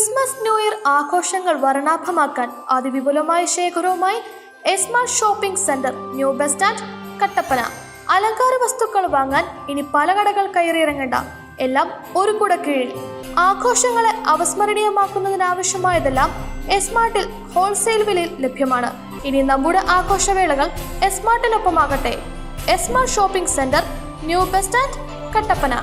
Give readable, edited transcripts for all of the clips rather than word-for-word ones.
Christmas new year ആഘോഷങ്ങൾ വർണ്ണാഭമാക്കാൻ അതിവിപുലമായ ശേഖരവുമായി Esmart shopping centre new bus stand Kattappana. അലങ്കാര വസ്തുക്കൾ വാങ്ങാൻ ഇനി പല കടകൾ കയറിയിറങ്ങേണ്ട, എല്ലാം ഒരു കുട കീഴിൽ. ആഘോഷങ്ങളെ അവസ്മരണീയമാക്കുന്നതിനാവശ്യമായതെല്ലാം എസ്മാർട്ടിൽ ഹോൾസെയിൽ വിലയിൽ ലഭ്യമാണ്. ഇനി നമ്മുടെ ആഘോഷവേളകൾ എസ്മാർട്ടിനൊപ്പമാകട്ടെ. Esmart shopping centre new bus stand Kattappana.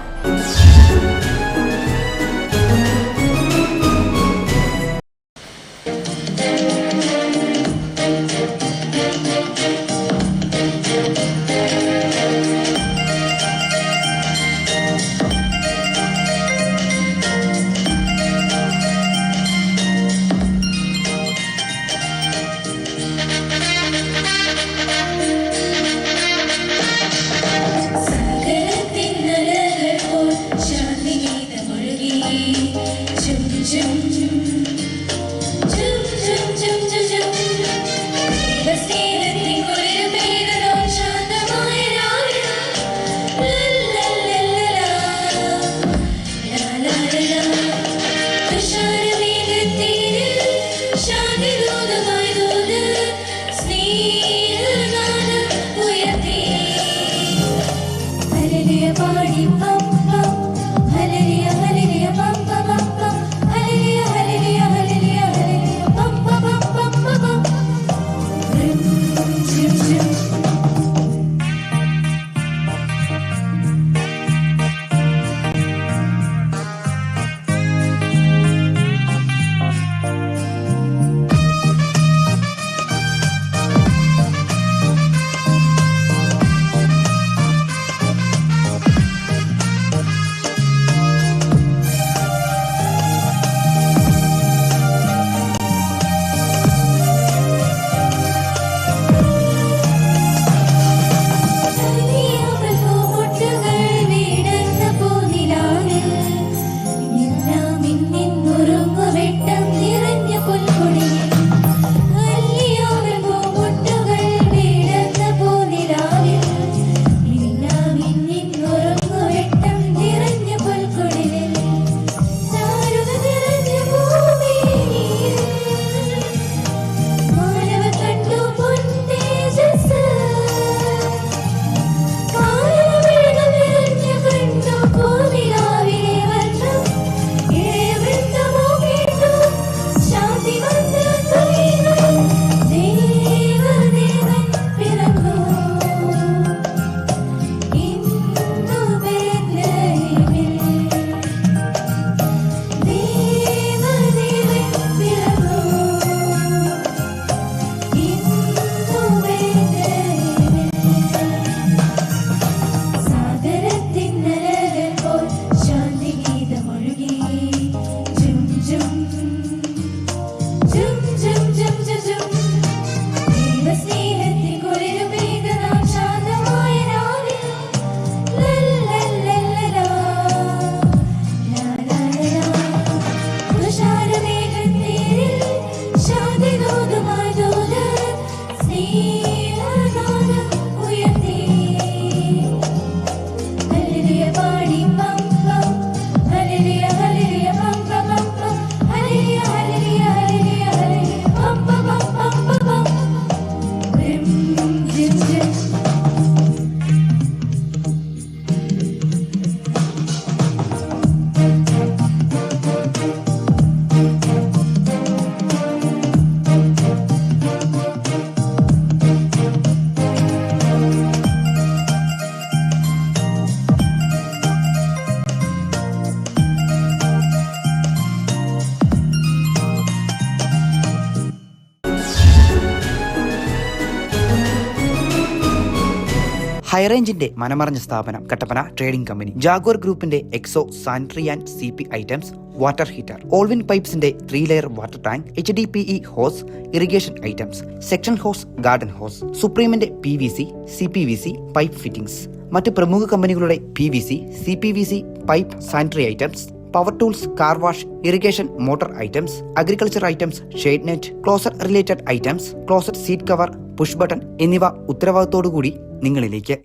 ഹൈറേഞ്ചിന്റെ മനമറിഞ്ഞ സ്ഥാപനം കട്ടപ്പന ട്രേഡിംഗ് കമ്പനി, ജാഗോർ ഗ്രൂപ്പിന്റെ എക്സോ sanitary and CP items, water heater, Olwin പൈപ്സിന്റെ 3 layer water tank, HDPE hose, irrigation items, section hose, garden hose, സുപ്രീമിന്റെ PVC, CPVC പൈപ്പ് ഫിറ്റിംഗ്സ്, മറ്റ് പ്രമുഖ കമ്പനികളുടെ PVC, CPVC pipe sanitary items, power tools, car wash, irrigation motor items, agriculture items, shade net, closure related items, closer seat cover, push button എന്നിവ ഉത്തരവാദിത്തോടുകൂടി നിങ്ങളിലേക്ക്.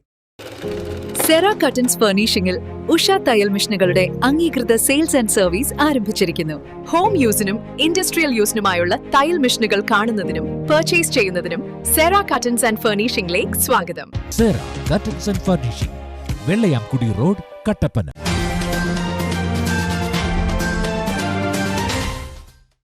Cera curtains ഫർണിഷിംഗിൽ Usha തയ്യൽ മെഷീനുകളുടെ അംഗീകൃത sales and service ആരംഭിച്ചിരിക്കുന്നു. Home യൂസിനും industrial യൂസിനുമായുള്ള തയ്യൽ മെഷീനുകൾ കാണുന്നതിനും പർച്ചേസ് ചെയ്യുന്നതിനും സെറ കട്ടൻസ് ആൻഡ് ഫർണിഷിംഗിലേക്ക് സ്വാഗതം. Sera curtains and furnishing, Vellayamkudi road, Kattappana.